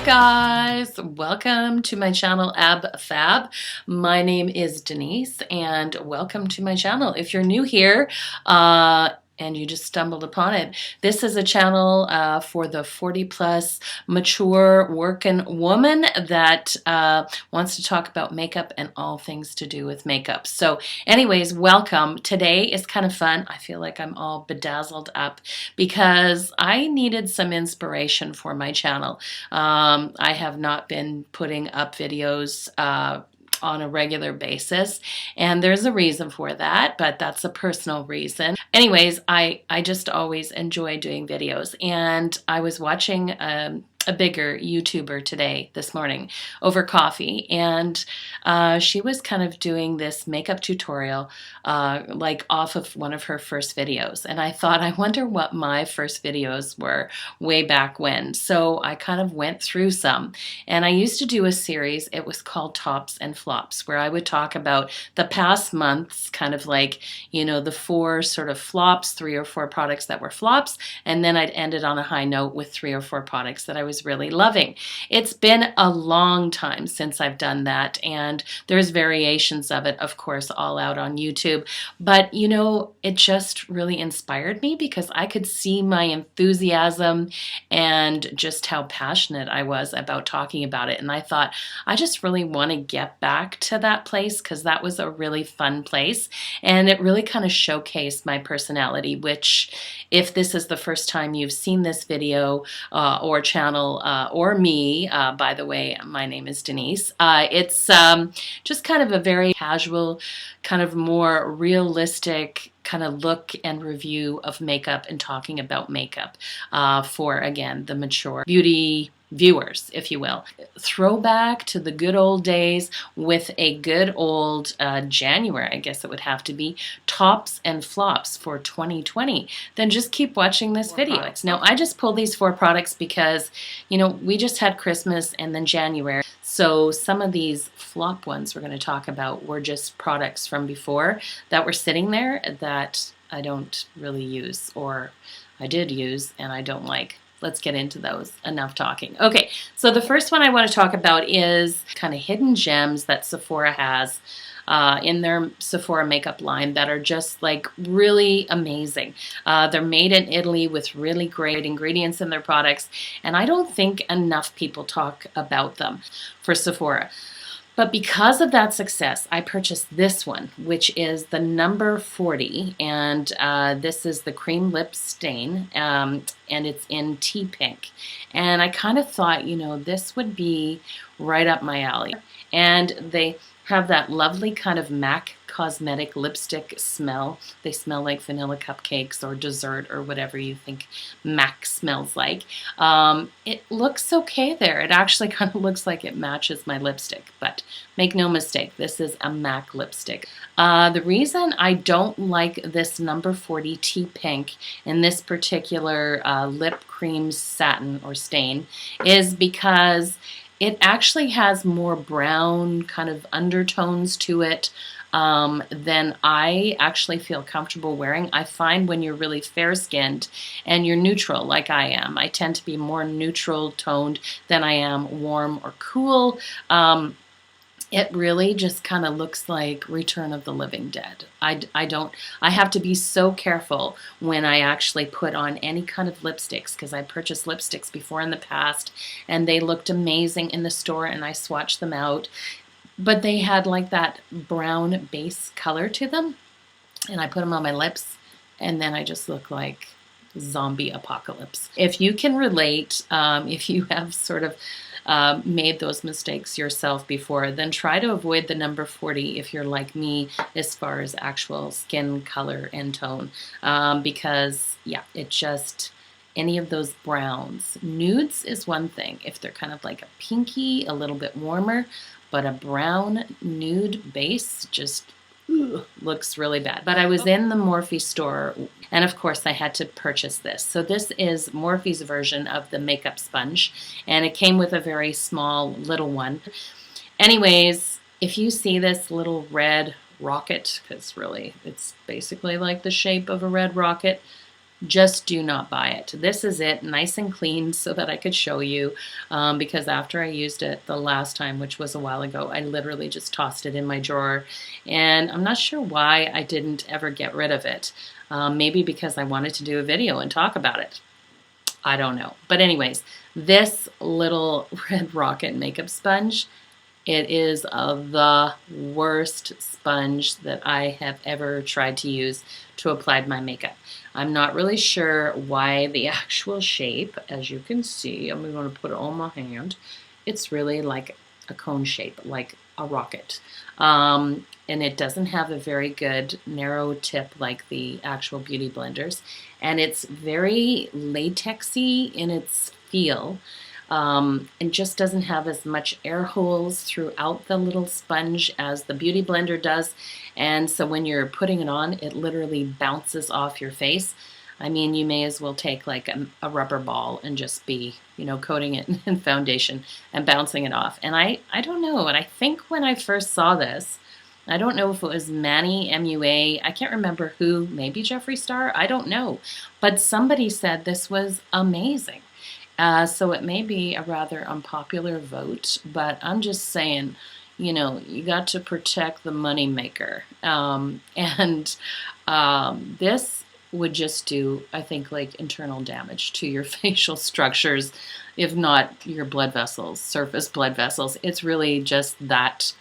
guys, welcome to my channel Ab Fab. My name is Denise and welcome to my channel. If you're new here and you just stumbled upon it, this is a channel for the 40 plus mature working woman that wants to talk about makeup and all things to do with makeup. So anyways, welcome. Today is kind of fun. I feel like I'm all bedazzled up because I needed some inspiration for my channel. I have not been putting up videos on a regular basis, and there's a reason for that, but that's a personal reason. Anyways, I just always enjoy doing videos, and I was watching a bigger YouTuber this morning over coffee, and she was kind of doing this makeup tutorial like off of one of her first videos, and I thought, I wonder what my first videos were way back when. So I kind of went through some, and I used to do a series. It was called Tops and Flops, where I would talk about the past months, kind of like, you know, the 4 sort of flops, 3 or 4 products that were flops, and then I'd end it on a high note with 3 or 4 products that I was really loving. It's been a long time since I've done that, and there's variations of it, of course, all out on YouTube. But you know, it just really inspired me because I could see my enthusiasm and just how passionate I was about talking about it. And I thought, I just really want to get back to that place because that was a really fun place, and it really kind of showcased my personality, which, if this is the first time you've seen this video or channel or me, by the way, my name is Denise, it's just kind of a very casual, kind of more realistic kind of look and review of makeup and talking about makeup for, again, the mature beauty viewers, if you will. Throwback to the good old days with a good old January, I guess it would have to be, tops and flops for 2020. Then just keep watching this video. Now, I just pulled these 4 products because, you know, we just had Christmas and then January. So some of these flop ones we're going to talk about were just products from before that were sitting there that I don't really use, or I did use and I don't like. Let's get into those. Enough talking. Okay, so the first one I want to talk about is kind of hidden gems that Sephora has in their Sephora makeup line that are just like really amazing. They're made in Italy with really great ingredients in their products, and I don't think enough people talk about them for Sephora. But because of that success, I purchased this one, which is the number 40, and this is the cream lip stain, and it's in tea pink. And I kind of thought, you know, this would be right up my alley. And they have that lovely kind of MAC cosmetic lipstick smell. They smell like vanilla cupcakes or dessert or whatever you think MAC smells like. It looks okay there. It actually kind of looks like it matches my lipstick, but make no mistake, this is a MAC lipstick. The reason I don't like this number 40 tea pink in this particular lip cream satin or stain is because it actually has more brown kind of undertones to it than I actually feel comfortable wearing. I find when you're really fair-skinned and you're neutral like I am, I tend to be more neutral toned than I am warm or cool. It really just kind of looks like Return of the Living Dead. I have to be so careful when I actually put on any kind of lipsticks, because I purchased lipsticks before in the past and they looked amazing in the store and I swatched them out, but they had like that brown base color to them, and I put them on my lips and then I just look like zombie apocalypse. If you can relate, if you have sort of made those mistakes yourself before, then try to avoid the number 40 if you're like me as far as actual skin color and tone, because yeah, it just, any of those browns. Nudes is one thing if they're kind of like a pinky, a little bit warmer, but a brown nude base just looks really bad. But I was in the Morphe store, and of course I had to purchase this. So this is Morphe's version of the makeup sponge, and it came with a very small little one. Anyways, if you see this little red rocket, because really it's basically like the shape of a red rocket, just do not buy it. This is it, nice and clean, so that I could show you, because after I used it the last time, which was a while ago, I literally just tossed it in my drawer, and I'm not sure why I didn't ever get rid of it. Maybe because I wanted to do a video and talk about it. I don't know. But anyways, this little Red Rocket makeup sponge, it is the worst sponge that I have ever tried to use to apply my makeup. I'm not really sure why the actual shape, as you can see, I'm going to put it on my hand, it's really like a cone shape, like a rocket. And it doesn't have a very good narrow tip like the actual beauty blenders. And it's very latexy in its feel. And just doesn't have as much air holes throughout the little sponge as the beauty blender does. And so when you're putting it on, it literally bounces off your face. I mean, you may as well take like a rubber ball and just be, you know, coating it in foundation and bouncing it off. And I don't know. And I think when I first saw this, I don't know if it was Manny, MUA, I can't remember who, maybe Jeffree Star, I don't know. But somebody said this was amazing. So it may be a rather unpopular vote, but I'm just saying, you know, you got to protect the money maker. This would just do, I think, like internal damage to your facial structures, if not your blood vessels, surface blood vessels. It's really just that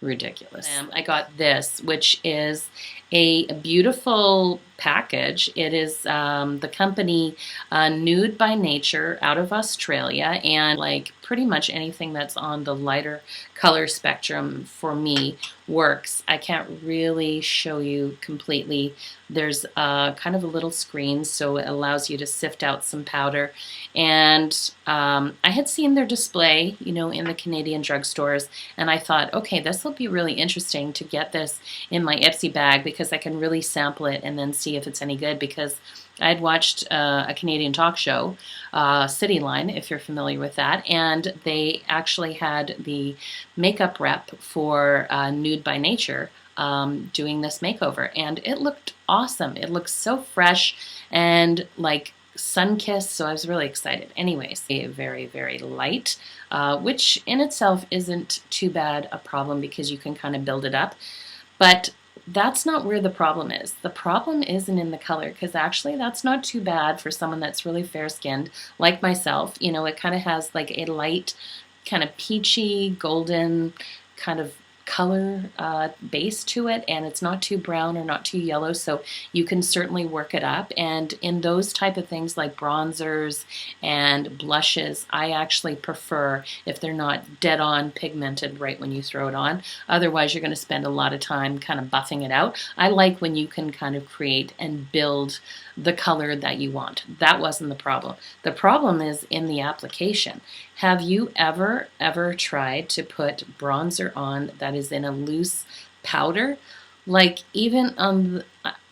ridiculous. I got this, which is a beautiful package. It is the company Nude by Nature out of Australia, and like pretty much anything that's on the lighter color spectrum for me works. I can't really show you completely. There's kind of a little screen, so it allows you to sift out some powder. And I had seen their display, you know, in the Canadian drugstores, and I thought, okay, this will be really interesting to get this in my Ipsy bag because I can really sample it and then see if it's any good, because I had watched a Canadian talk show, Cityline, if you're familiar with that, and they actually had the makeup rep for Nude by Nature doing this makeover, and it looked awesome. It looked so fresh and like sun-kissed, so I was really excited. Anyways, very, very light, which in itself isn't too bad a problem because you can kind of build it up, but that's not where the problem is. The problem isn't in the color, because actually that's not too bad for someone that's really fair-skinned like myself. You know, it kind of has like a light, kind of peachy, golden kind of color base to it, and it's not too brown or not too yellow, so you can certainly work it up. And in those type of things like bronzers and blushes, I actually prefer if they're not dead on pigmented right when you throw it on. Otherwise you're going to spend a lot of time kind of buffing it out. I like when you can kind of create and build the color that you want. That wasn't the problem. The problem is in the application. Have you ever tried to put bronzer on that is in a loose powder? Like even on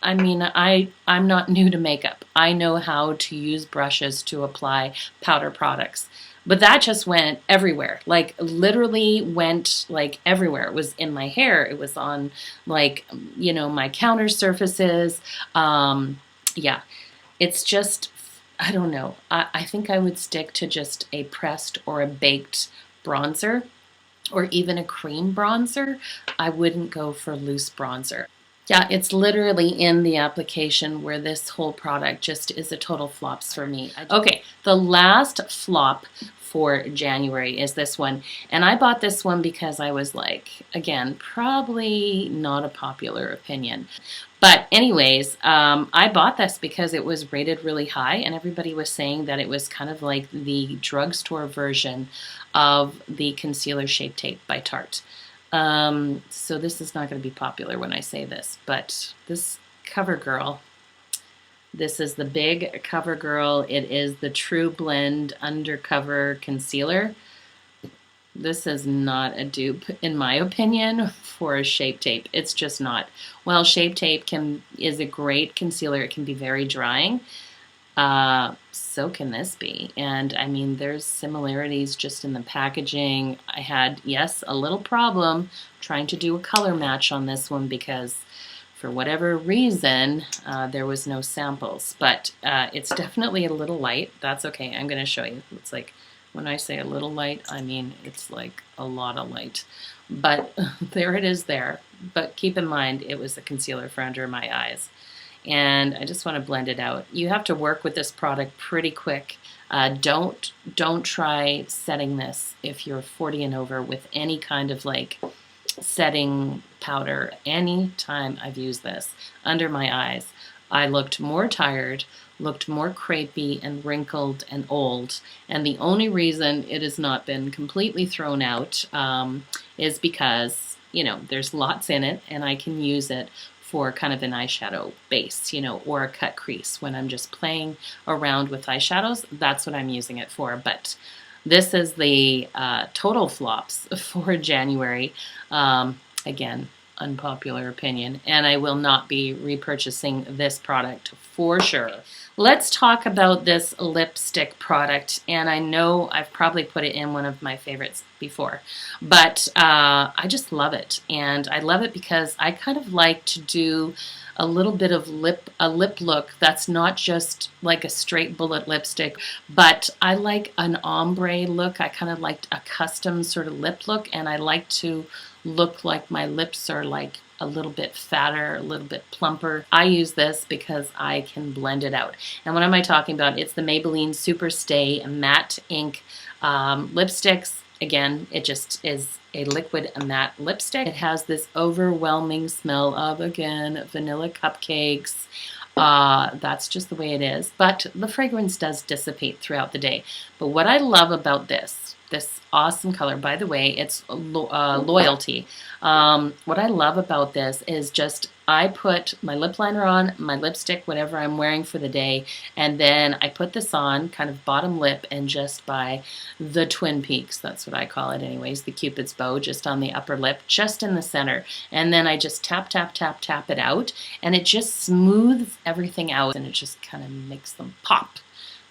I mean, I'm not new to makeup. I know how to use brushes to apply powder products. But that just went everywhere, like literally went like everywhere. It was in my hair. It was on like, you know, my counter surfaces. Yeah, it's just, I don't know. I think I would stick to just a pressed or a baked bronzer, or even a cream bronzer. I wouldn't go for loose bronzer. Yeah, it's literally in the application where this whole product just is a total flops for me. Okay, the last flop for January is this one. And I bought this one because I was like, again, probably not a popular opinion. But anyways, I bought this because it was rated really high, and everybody was saying that it was kind of like the drugstore version of the Concealer Shape Tape by Tarte. So this is not going to be popular when I say this, but this CoverGirl, this is the big CoverGirl. It is the True Blend Undercover Concealer. This is not a dupe, in my opinion, for a Shape Tape. It's just not. While Shape Tape is a great concealer, it can be very drying. So can this be. And I mean, there's similarities just in the packaging. I had, yes, a little problem trying to do a color match on this one because For whatever reason, there was no samples, but it's definitely a little light. That's okay. I'm going to show you. It's like, when I say a little light, I mean it's like a lot of light. But there it is there. But keep in mind, it was a concealer for under my eyes. And I just want to blend it out. You have to work with this product pretty quick. Don't try setting this if you're 40 and over with any kind of like setting powder. Any time I've used this under my eyes, I looked more tired, looked more crepey and wrinkled and old. And the only reason it has not been completely thrown out is because, you know, there's lots in it and I can use it for kind of an eyeshadow base, you know, or a cut crease. When I'm just playing around with eyeshadows, that's what I'm using it for. But this is the total flops for January. Again, unpopular opinion, and I will not be repurchasing this product for sure. Let's talk about this lipstick product, and I know I've probably put it in one of my favorites before, but I just love it, and I love it because I kind of like to do a little bit of a lip look that's not just like a straight bullet lipstick, but I like an ombre look. I kind of like a custom sort of lip look, and I like to look like my lips are like a little bit fatter, a little bit plumper. I use this because I can blend it out. And what am I talking about? It's the Maybelline Super Stay Matte Ink lipsticks. Again, it just is a liquid matte lipstick. It has this overwhelming smell of, again, vanilla cupcakes. That's just the way it is. But the fragrance does dissipate throughout the day. But what I love about this awesome color, by the way, it's Loyalty. What I love about this is just I put my lip liner on, my lipstick, whatever I'm wearing for the day, and then I put this on kind of bottom lip and just by the Twin Peaks, that's what I call it anyways, the Cupid's bow, just on the upper lip, just in the center. And then I just tap, tap, tap, tap it out, and it just smooths everything out, and it just kind of makes them pop.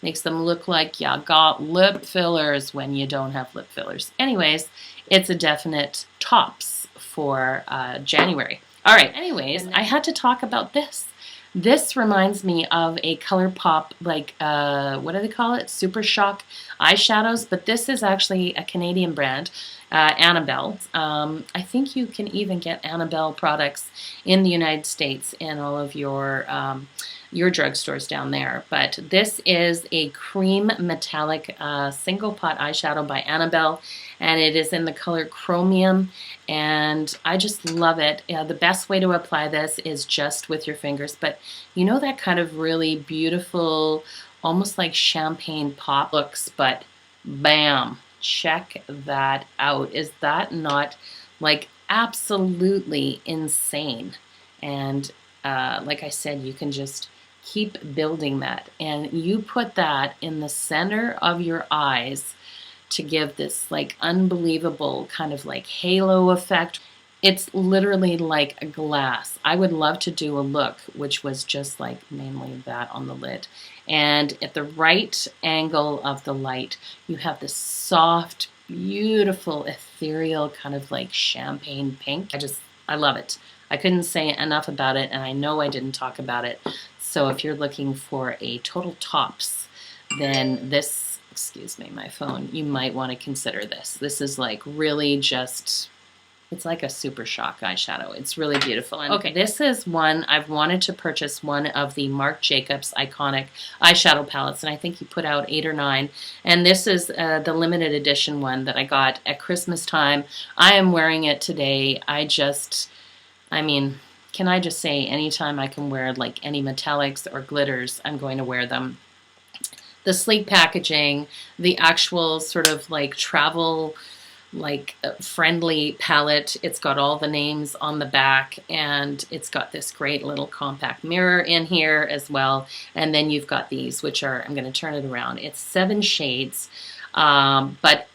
Makes them look like you got lip fillers when you don't have lip fillers. Anyways, it's a definite tops for January. All right, anyways, I had to talk about this. This reminds me of a ColourPop, like, what do they call it? Super Shock eyeshadows, but this is actually a Canadian brand, Annabelle. I think you can even get Annabelle products in the United States in all of your drugstores down there. But this is a cream metallic single pot eyeshadow by Annabelle, and it is in the color Chromium, and I just love it. The best way to apply this is just with your fingers, but you know that kind of really beautiful, almost like champagne pop looks, but bam, check that out. Is that not like absolutely insane? And like I said, you can just keep building that, and you put that in the center of your eyes to give this like unbelievable kind of like halo effect. It's literally like a glass. I would love to do a look which was just like mainly that on the lid, and at the right angle of the light you have this soft, beautiful, ethereal kind of like champagne pink. I love it. I couldn't say enough about it, and I know I didn't talk about it. So if you're looking for a total tops, then this, excuse me, my phone, you might want to consider this. This is like really just, it's like a Super Shock eyeshadow. It's really beautiful. And okay, this is one, I've wanted to purchase one of the Marc Jacobs iconic eyeshadow palettes, and I think he put out 8 or 9. And this is the limited edition one that I got at Christmas time. I am wearing it today. I mean, can I just say anytime I can wear like any metallics or glitters, I'm going to wear them. The sleek packaging, the actual sort of like travel like friendly palette. It's got all the names on the back, and it's got this great little compact mirror in here as well. And then you've got these, which are, I'm going to turn it around. It's 7 shades, but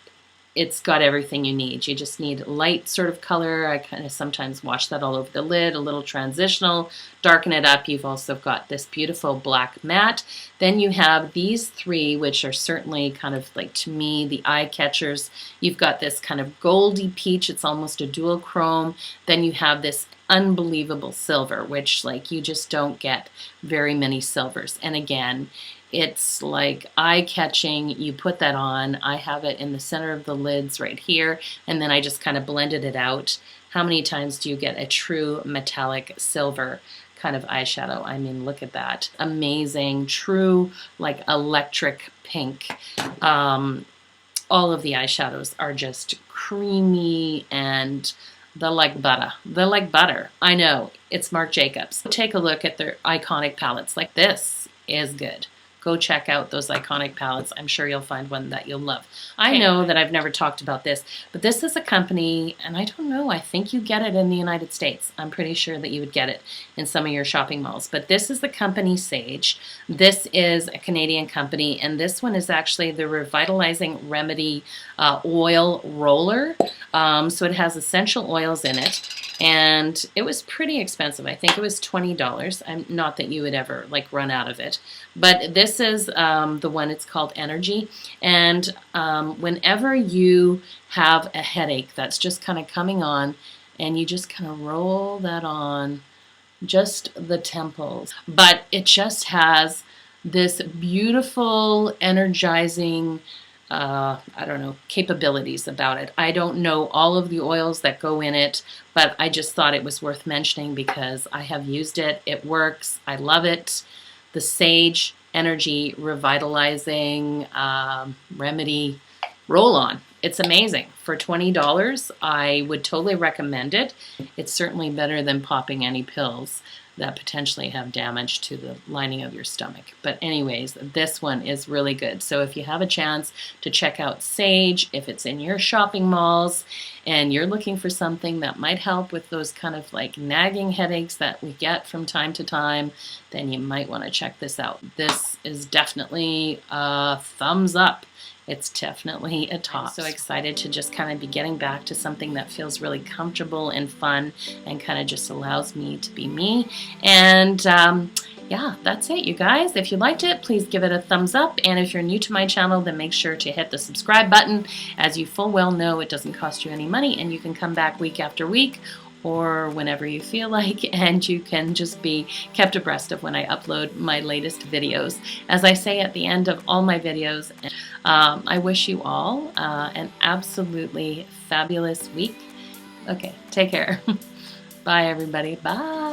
it's got everything you need. You just need light sort of color. I kind of sometimes wash that all over the lid, a little transitional, darken it up. You've also got this beautiful black matte. Then you have these three, which are certainly kind of like, to me, the eye catchers. You've got this kind of goldy peach. It's almost a dual chrome. Then you have this unbelievable silver, which like you just don't get very many silvers. And again, it's like eye-catching. You put that on. I have it in the center of the lids right here, and then I just kind of blended it out. How many times do you get a true metallic silver kind of eyeshadow? I mean, look at that. Amazing, true, like electric pink. All of the eyeshadows are just creamy and they're like butter. They're like butter. I know, it's Marc Jacobs. Take a look at their iconic palettes. Like, this is good. Go check out those iconic palettes. I'm sure you'll find one that you'll love. I know that I've never talked about this, but this is a company, and I don't know, I think you get it in the United States. I'm pretty sure that you would get it in some of your shopping malls. But this is the company Sage. This is a Canadian company, and this one is actually the Revitalizing Remedy Oil Roller. So it has essential oils in it. And it was pretty expensive. I think it was $20. Not that you would ever like run out of it. But this is the one, it's called Energy. And whenever you have a headache that's just kind of coming on, and you just kind of roll that on just the temples. But it just has this beautiful, energizing, I don't know, capabilities about it. I don't know all of the oils that go in it, but I just thought it was worth mentioning because I have used it. It works. I love it. The Sage Energy Revitalizing Remedy Roll-On. It's amazing. For $20, I would totally recommend it. It's certainly better than popping any pills that potentially have damage to the lining of your stomach. But anyways, this one is really good. So if you have a chance to check out Sage, if it's in your shopping malls and you're looking for something that might help with those kind of like nagging headaches that we get from time to time, then you might want to check this out. This is definitely a thumbs up. It's definitely a top. I'm so excited to just kind of be getting back to something that feels really comfortable and fun and kind of just allows me to be me. And yeah, that's it, you guys. If you liked it, please give it a thumbs up. And if you're new to my channel, then make sure to hit the subscribe button. As you full well know, it doesn't cost you any money, and you can come back week after week or whenever you feel like, and you can just be kept abreast of when I upload my latest videos. As I say at the end of all my videos, I wish you all an absolutely fabulous week. Okay, take care. Bye, everybody. Bye.